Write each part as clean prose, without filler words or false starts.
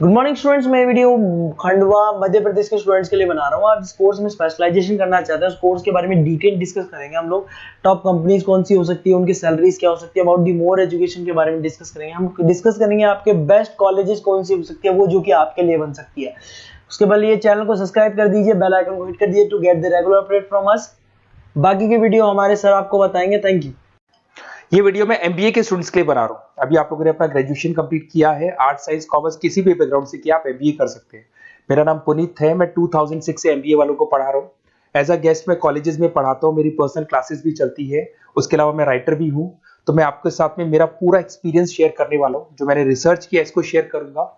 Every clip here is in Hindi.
Good morning students. मैं वीडियो खंडवा मध्य प्रदेश के स्टूडेंट्स के लिए बना रहा हूँ। आप इस कोर्स में स्पेशलाइजेशन करना चाहते हैं, उस कोर्स के बारे में डिटेल डिस्कस करेंगे हम लोग। टॉप कंपनीज कौन सी हो सकती है, उनकी सैलरीज क्या हो सकती है, अबाउट दी मोर एजुकेशन के बारे में डिस्कस करेंगे। हम डिस्कस करेंगे आपके बेस्ट कॉलेजेस कौन सी हो सकती है, वो जो कि आपके लिए बन सकती है। उसके बाद ये चैनल को सब्सक्राइब कर दीजिए, बेल आइकन को हिट कर दीजिए to get the regular update from us. बाकी की वीडियो हमारे सर आपको बताएंगे। Thank you. ये वीडियो मैं एमबीए के स्टूडेंट्स के लिए बना रहा हूँ। अभी आप लोगों ने अपना ग्रेजुएशन कंप्लीट किया है, आर्ट साइंस कॉमर्स किसी भी बैकग्राउंड से किया, आप एमबीए कर सकते हैं। मेरा नाम पुनीत है, मैं 2006 से एमबीए वालों को पढ़ा रहा हूँ। एज अ गेस्ट मैं कॉलेजेस में पढ़ाता हूँ, मेरी पर्सनल क्लासेस भी चलती है। उसके अलावा मैं राइटर भी हूँ। तो मैं आपके साथ में मेरा पूरा एक्सपीरियंस शेयर करने वाला हूँ, जो मैंने रिसर्च किया इसको शेयर करूंगा।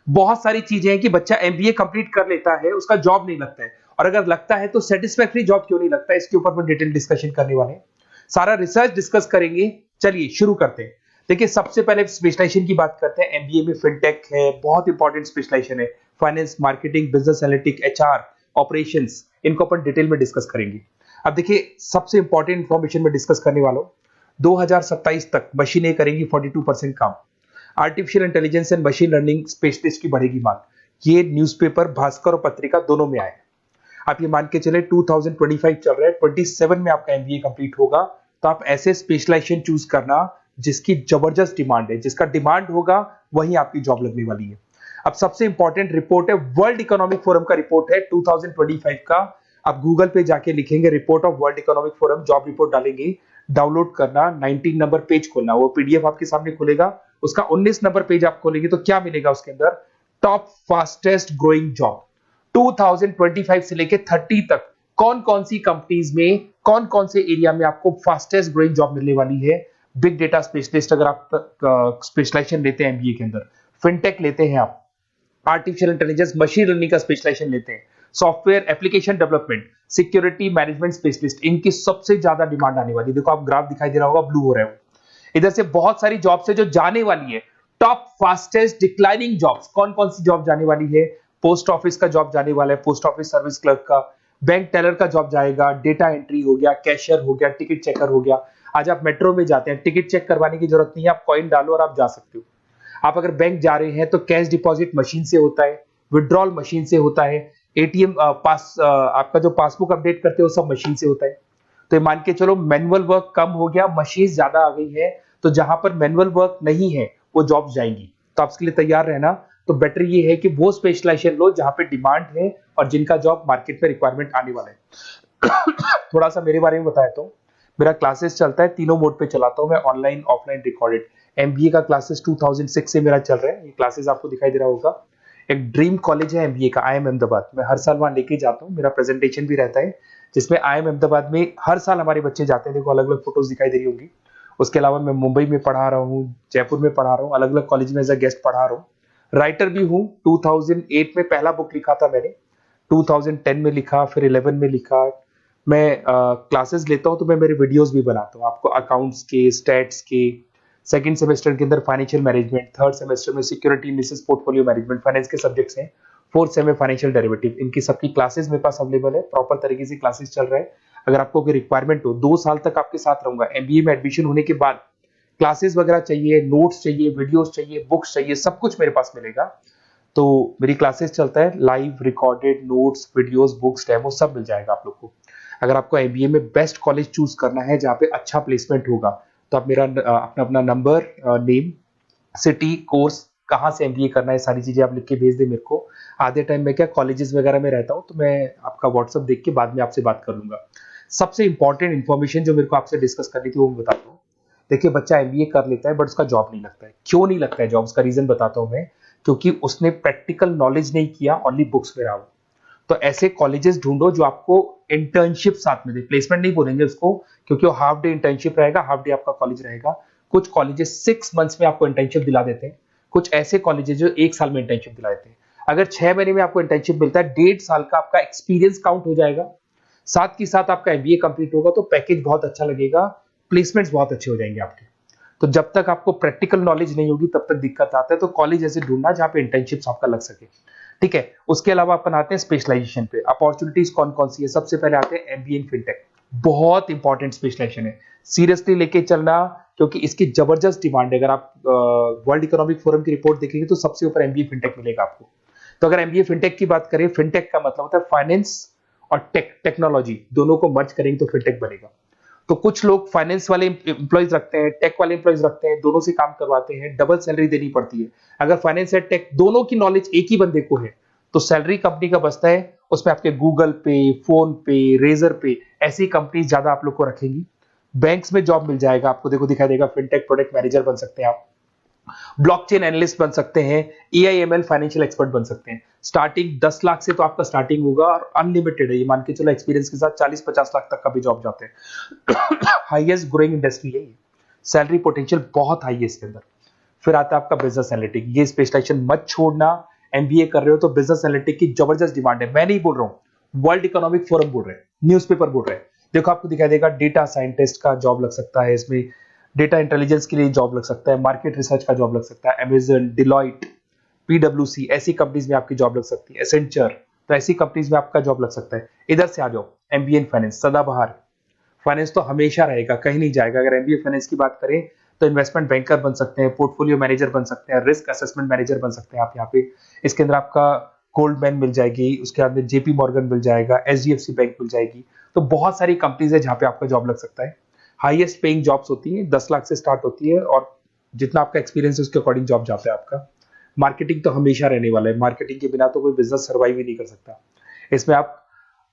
बहुत सारी चीजें हैं कि बच्चा एमबीए कंप्लीट कर लेता है, उसका जॉब नहीं लगता है, और अगर लगता है तो सेटिस्फैक्टरी जॉब क्यों नहीं लगता है, इसके ऊपर मैं डिटेल डिस्कशन करने वाले हैं। सारा रिसर्च डिस्कस करेंगे। चलिए शुरू करते हैं। देखिए, सबसे पहले स्पेशलाइजेशन की बात करते हैं। एमबीए में फिनटेक है, बहुत इंपॉर्टेंट स्पेशलाइजेशन है। Finance, marketing, business analytic, HR, operations, इनको अपन डिटेल में डिस्कस करेंगे। अब देखिए, सबसे इंपॉर्टेंट इंफॉर्मेशन में डिस्कस करने वाला हूं। 2027 तक मशीनें करेंगी 42% काम। Artificial intelligence and machine learning specialist की बढ़ेगी मांग। ये न्यूज़पेपर, भास्कर और पत्रिका दोनों में आए। आप ये मान के चले 2025 चल रहा है, 27 में आपका एमबीए कंप्लीट होगा। तो आप ऐसे स्पेशलाइजेशन चूज करना जिसकी जबरदस्त डिमांड है, जिसका डिमांड होगा वही आपकी जॉब लगने वाली है। अब सबसे इंपॉर्टेंट रिपोर्ट है, वर्ल्ड इकोनॉमिक फोरम का रिपोर्ट है 2025 का। आप गूगल पे जाके लिखेंगे report of world economic forum, job report डालेंगे, डाउनलोड करना, 19 नंबर पेज खोलना, वो पीडीएफ आपके सामने खुलेगा। उसका 19 नंबर पेज आप खोलेंगे तो क्या मिलेगा उसके अंदर? टॉप फास्टेस्ट ग्रोइंग जॉब 2025 से लेके 30 तक कौन कौन सी कंपनीज में, कौन कौन से एरिया में आपको फास्टेस्ट ग्रोइंग जॉब मिलने वाली है। बिग डेटा स्पेशलिस्ट अगर आप स्पेशलाइजेशन लेते हैं एमबीए के अंदर, फिनटेक लेते हैं आप, आर्टिफिशियल इंटेलिजेंस मशीन लर्निंग का स्पेशलाइजेशन लेते हैं, software application development, security management specialist, इनकी सबसे ज्यादा डिमांड आने वाली है। देखो, आप ग्राफ दिखाई दे रहा होगा, ब्लू हो रहा है। इधर से बहुत सारी जॉब्स है जो जाने वाली है। टॉप फास्टेस्ट डिक्लाइनिंग जॉब्स, कौन कौन सी जॉब जाने वाली है? पोस्ट ऑफिस का जॉब जाने वाला है, पोस्ट ऑफिस सर्विस क्लर्क का, बैंक टेलर का जॉब जाएगा, डेटा एंट्री हो गया, कैशियर हो गया, टिकट चेकर हो गया। आज आप मेट्रो में जाते हैं, टिकट चेक करवाने की जरूरत नहीं है, आप कॉइन डालो और आप जा सकते हो। आप अगर बैंक जा रहे हैं तो कैश डिपॉजिट मशीन से होता है, विड्रॉल मशीन से होता है, एटीएम आपका जो पासबुक अपडेट करते हो सब मशीन से होता है। तो मान के चलो मैनुअल वर्क कम हो गया, मशीन ज्यादा आ गई है, तो जहां पर मैनुअल वर्क नहीं है वो जॉब जाएंगी। तो आप इसके लिए तैयार रहना। तो बेटर ये है कि वो स्पेशलाइजेशन लो जहां पे डिमांड है और जिनका जॉब मार्केट में रिक्वायरमेंट आने वाला है। थोड़ा सा मेरे बारे में बताया तो मेरा क्लासेस चलता है, तीनों मोड पे चलाता हूं मैं, ऑनलाइन, ऑफलाइन, रिकॉर्डेड। एमबीए का क्लासेस 2006 से मेरा चल रहा है। ये क्लासेस आपको दिखाई दे रहा होगा। एक ड्रीम कॉलेज है एमबीए का, आईएम अहमदाबाद। मैं हर साल वहां लेके जाता हूँ, मेरा प्रेजेंटेशन भी रहता है, जिसमें आईएम अहमदाबाद में हर साल हमारे बच्चे जाते हैं। देखो, अलग अलग फोटोज दिखाई दे रही होंगी। उसके अलावा मैं मुंबई में पढ़ा रहा हूँ, जयपुर में पढ़ा रहा हूँ, अलग अलग कॉलेज में एज अ गेस्ट पढ़ा रहा हूँ। राइटर भी हूँ। 2008 में पहला बुक लिखा था मैंने, 2010 में लिखा, फिर 11 में लिखा। मैं क्लासेस लेता हूँ तो मैं मेरे वीडियोस भी बनाता हूँ आपको, अकाउंट्स के, स्टैट्स के। सेकंड सेमेस्टर के अंदर फाइनेंशियल मैनेजमेंट, थर्ड सेमेस्टर में security analysis, portfolio management, finance के सब्जेक्ट्स हैं। फोर्थ सेम में फाइनेंशियल डेरिवेटिव, इनकी सबकी क्लासेस मेरे पास अवेलेबल है, प्रॉपर तरीके से क्लासेस चल रहा है। अगर आपको कोई रिक्वायरमेंट हो, 2 साल तक आपके साथ रहूंगा। एमबीए में एडमिशन होने के बाद क्लासेस वगैरह चाहिए, नोट्स चाहिए, वीडियोस चाहिए, बुक्स चाहिए, सब कुछ मेरे पास मिलेगा। तो मेरी क्लासेस चलता है, live, recorded, notes, videos, books, demo सब मिल जाएगा आप लोग को। अगर आपको एमबीए में बेस्ट कॉलेज चूज करना है जहाँ पे अच्छा प्लेसमेंट होगा, तो आप मेरा अपना अपना नंबर, नेम, सिटी, कोर्स, कहाँ से एमबीए करना है, सारी चीजें आप लिख के भेज दे मेरे को। आधे टाइम में क्या कॉलेजेस वगैरह में रहता हूँ, तो मैं आपका व्हाट्सअप देख के बाद में आपसे बात कर लूंगा। सबसे इंपॉर्टेंट इन्फॉर्मेशन जो मेरे को आपसे डिस्कस करनी थी वो मैं बताता हूँ। देखिए, बच्चा एमबीए कर लेता है बट उसका जॉब नहीं लगता है। क्यों नहीं लगता है जॉब? उसका रीजन बताता हूँ मैं। क्योंकि उसने प्रैक्टिकल नॉलेज नहीं किया, ओनली बुक्स में रहा। तो ऐसे कॉलेजेस ढूंढो जो आपको इंटर्नशिप साथ में दे। प्लेसमेंट नहीं बोलेंगे उसको, क्योंकि वो हाफ डे इंटर्नशिप रहेगा, हाफ डे आपका कॉलेज रहेगा। कुछ कॉलेजेस 6 मंथ्स में आपको इंटर्नशिप दिला देते हैं, कुछ ऐसे कॉलेजेस जो 1 साल में इंटर्नशिप दिला देते हैं। अगर 6 महीने में आपको इंटर्नशिप मिलता है, 1.5 साल का आपका एक्सपीरियंस काउंट हो जाएगा। साथ ही साथ आपका एमबीए कंप्लीट होगा तो पैकेज बहुत अच्छा लगेगा, प्लेसमेंट्स बहुत अच्छे हो जाएंगे आपके। तो जब तक आपको प्रैक्टिकल नॉलेज नहीं होगी तब तक दिक्कत आता है। तो कॉलेज ऐसे ढूंढना जहां पे इंटर्नशिप आपका लग सके, ठीक है। उसके अलावा अपन आते हैं स्पेशलाइजेशन पे। अपॉर्चुनिटीज कौन कौन सी है? सबसे पहले आते हैं एमबीए इन फिनटेक, बहुत इंपॉर्टेंट स्पेशलाइजेशन है, सीरियसली लेके चलना। क्योंकि इसकी जबरदस्त डिमांड है। अगर आप वर्ल्ड इकोनॉमिक फोरम की रिपोर्ट देखेंगे तो सबसे ऊपर एमबीए फिनटेक मिलेगा आपको। तो अगर एमबीए फिनटेक की बात करें, फिनटेक का मतलब होता है फाइनेंस और टेक्नोलॉजी, दोनों को मर्ज करेंगे तो फिनटेक बनेगा। तो कुछ लोग फाइनेंस वाले एम्प्लॉयज रखते हैं, टेक वाले एम्प्लॉयज रखते हैं, दोनों से काम करवाते हैं, डबल सैलरी देनी पड़ती है। अगर फाइनेंस या टेक दोनों की नॉलेज एक ही बंदे को है तो सैलरी कंपनी का बचता है, उसमें आपके गूगल पे, फोन पे, रेजर पे, ऐसी कंपनी ज्यादा आप लोग को रखेंगी। बैंक्स में जॉब मिल जाएगा आपको, देखो दिखाई देगा, फिनटेक प्रोडक्ट मैनेजर बन सकते हैं आप, ब्लॉकचेन एनालिस्ट बन सकते हैं, एआईएमएल फाइनेंशियल एक्सपर्ट बन सकते हैं। स्टार्टिंग 10 लाख से तो आपका स्टार्टिंग होगा और अनलिमिटेड है, ये मान के चलो एक्सपीरियंस के साथ 40-50 लाख तक का भी जॉब जाते हैं। हाईएस्ट ग्रोइंग इंडस्ट्री है ये, सैलरी पोटेंशियल बहुत हाई है इसके अंदर। फिर आता है आपका बिजनेस एनालिटिक, ये स्पेशलाइजेशन मत छोड़ना। एमबीए कर रहे हो तो बिजनेस एनालिटिक की जबरदस्त डिमांड है। मैं नहीं बोल रहा हूं, वर्ल्ड इकोनॉमिक फोरम बोल रहे हैं, न्यूज़पेपर बोल रहे हैं। देखो आपको दिखाई देगा, डेटा साइंटिस्ट का जॉब लग सकता है इसमें, डेटा इंटेलिजेंस के लिए जॉब लग सकता है, मार्केट रिसर्च का जॉब लग सकता है, अमेजन, डिलॉइट, पीडब्ल्यूसी, ऐसी कंपनीज में आपकी जॉब लग सकती है, एसेंचर, तो ऐसी कंपनीज में आपका जॉब लग सकता है। इधर से आ जाओ, एमबीए इन फाइनेंस, सदाबहार, फाइनेंस तो हमेशा रहेगा, कहीं नहीं जाएगा। अगर एमबीए फाइनेंस की बात करें तो इन्वेस्टमेंट बैंकर बन सकते हैं, पोर्टफोलियो मैनेजर बन सकते हैं, रिस्क असेसमेंट मैनेजर बन सकते हैं आप यहाँ पे। इसके अंदर आपका गोल्डमैन मिल जाएगी, उसके बाद में जेपी मॉर्गन मिल जाएगा, एचडीएफसी बैंक मिल जाएगी। तो बहुत सारी कंपनीज है जहाँ पे आपका जॉब लग सकता है। हाईएस्ट पेइंग जॉब्स होती है, 10 लाख से स्टार्ट होती है और जितना आपका एक्सपीरियंस है उसके अकॉर्डिंग जॉब जाता है आपका। मार्केटिंग तो हमेशा रहने वाला है, मार्केटिंग के बिना तो कोई बिजनेस सर्वाइव ही नहीं कर सकता। इसमें आप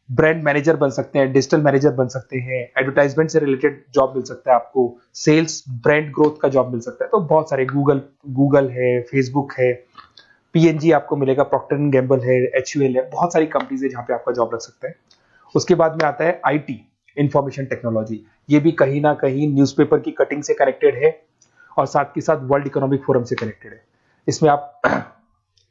ब्रांड मैनेजर बन सकते हैं, डिजिटल मैनेजर बन सकते हैं, एडवर्टाइजमेंट से रिलेटेड जॉब मिल सकता है आपको, सेल्स ब्रांड ग्रोथ का जॉब मिल सकता है। तो बहुत सारे, गूगल है, फेसबुक है, पीएनजी आपको मिलेगा, प्रॉक्टर एंड गैम्बल है, एचयूएल है, बहुत सारी कंपनीज है जहाँ पे आपका जॉब लग सकता है। उसके बाद में आता है आईटी, इंफॉर्मेशन टेक्नोलॉजी, ये भी कहीं ना कहीं न्यूज़पेपर की कटिंग से कनेक्टेड है और साथ के साथ वर्ल्ड इकोनॉमिक फोरम से कनेक्टेड है। इसमें आप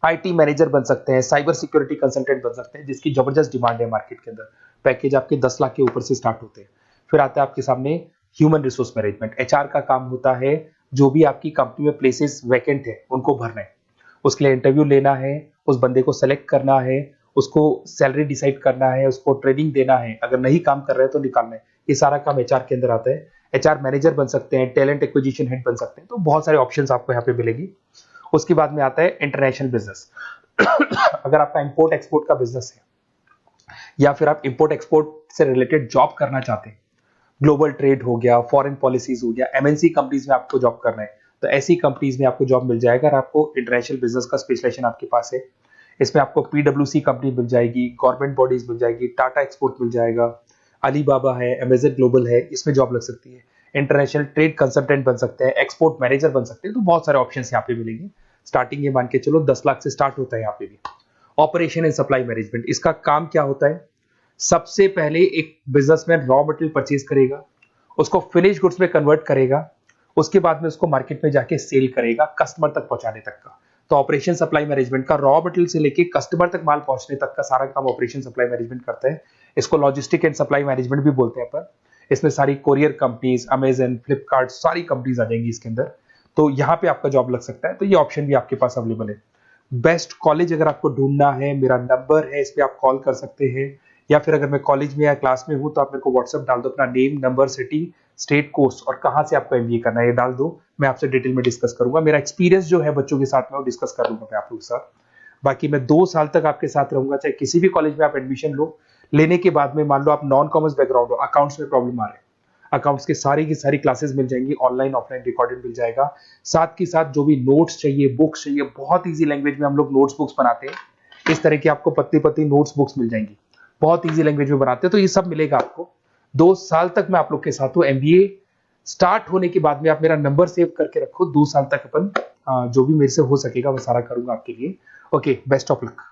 आईटी मैनेजर बन सकते हैं, साइबर सिक्योरिटी कंसल्टेंट बन सकते हैं, जिसकी जबरदस्त डिमांड है मार्केट के अंदर। पैकेज आपके 10 लाख के ऊपर से स्टार्ट होते हैं। फिर आता है आपके सामने ह्यूमन रिसोर्स मैनेजमेंट, एचआर का काम होता है, जो भी आपकी कंपनी में प्लेसेस वैकेंट है उनको भरना है, उसके लिए इंटरव्यू लेना है, उस बंदे को सेलेक्ट करना है, उसको सैलरी डिसाइड करना है, उसको ट्रेनिंग देना है, अगर नहीं काम कर रहे हैं तो निकालना है। ये सारा काम एचआर के अंदर आता है। एचआर मैनेजर बन सकते हैं, टैलेंट एक्विजिशन हेड बन सकते हैं। तो बहुत सारे ऑप्शंस आपको यहाँ पे मिलेगी। उसके बाद में आता है इंटरनेशनल बिजनेस। अगर आपका इंपोर्ट एक्सपोर्ट का बिजनेस है या फिर आप इंपोर्ट एक्सपोर्ट से रिलेटेड जॉब करना चाहते हैं, ग्लोबल ट्रेड हो गया, फॉरेन पॉलिसीज हो गया, एमएनसी कंपनीज में आपको जॉब करना है, तो ऐसी कंपनीज में आपको जॉब मिल जाएगा। अगर आपको इंटरनेशनल बिजनेस का स्पेशलाइजेशन आपके पास है, इसमें आपको पीडब्ल्यूसी कंपनी मिल जाएगी, गवर्नमेंट बॉडीज मिल जाएगी, टाटा एक्सपोर्ट मिल जाएगा, अलीबाबा है, अमेजन ग्लोबल है, इसमें जॉब लग सकती है। इंटरनेशनल ट्रेड कंसल्टेंट बन सकते हैं, एक्सपोर्ट मैनेजर बन सकते हैं। तो बहुत सारे ऑप्शन यहाँ पे मिलेंगे। स्टार्टिंग ये मान के चलो 10 लाख से स्टार्ट होता है यहाँ पे भी। ऑपरेशन एंड सप्लाई मैनेजमेंट, इसका काम क्या होता है? सबसे पहले एक बिजनेसमैन रॉ मटेरियल परचेज करेगा, उसको फिनिश गुड्स में कन्वर्ट करेगा, उसके बाद में उसको मार्केट में जाके सेल करेगा, कस्टमर तक पहुंचाने तक का। तो ऑपरेशन सप्लाई मैनेजमेंट का रॉ मटेरियल से लेके कस्टमर तक माल पहुंचने तक का सारा काम ऑपरेशन सप्लाई मैनेजमेंट करता है। इसको लॉजिस्टिक एंड सप्लाई मैनेजमेंट भी बोलते हैं पर। इसमें सारी कोरियर कंपनीज, अमेजन, फ्लिपकार्ट, सारी कंपनीज आ जाएंगी इसके अंदर। तो यहाँ पे आपका जॉब लग सकता है। तो ये ऑप्शन भी आपके पास अवेलेबल है। बेस्ट कॉलेज अगर आपको ढूंढना है, मेरा नंबर है, इस पे आप कॉल कर सकते हैं, या फिर अगर मैं कॉलेज में या क्लास में हूं तो आप मेरे को व्हाट्सएप डाल दो, अपना name, number, city, state, course और कहां से आपको एमबीए करना है ये डाल दो। मैं आपसे डिटेल में डिस्कस करूंगा। मेरा एक्सपीरियंस जो है बच्चों के साथ में वो डिस्कस कर लूंगा मैं आप लोगों के साथ। बाकी मैं 2 साल तक आपके साथ रहूंगा, चाहे किसी भी कॉलेज में आप एडमिशन लो। लेने के बाद में मान लो आप नॉन कॉमर्स बैकग्राउंड हो, अकाउंट्स में प्रॉब्लम आ रहा है, अकाउंट्स की सारी क्लासेस मिल जाएंगी, ऑनलाइन ऑफलाइन रिकॉर्डेड मिल जाएगा। साथ के साथ जो भी नोट्स चाहिए, बुक्स चाहिए, बहुत ईजी लैंग्वेज में हम लोग नोट्स बुक्स बनाते हैं। इस तरह की आपको पत्ती पत्ती नोट्स बुक्स मिल जाएंगी, बहुत ईजी लैंग्वेज में बनाते हैं। तो ये सब मिलेगा आपको। 2 साल तक मैं आप लोग के साथ हूँ। एमबीए स्टार्ट होने के बाद में आप मेरा नंबर सेव करके रखो। 2 साल तक अपन जो भी मेरे से हो सकेगा वो सारा करूंगा आपके लिए। Okay, best of luck.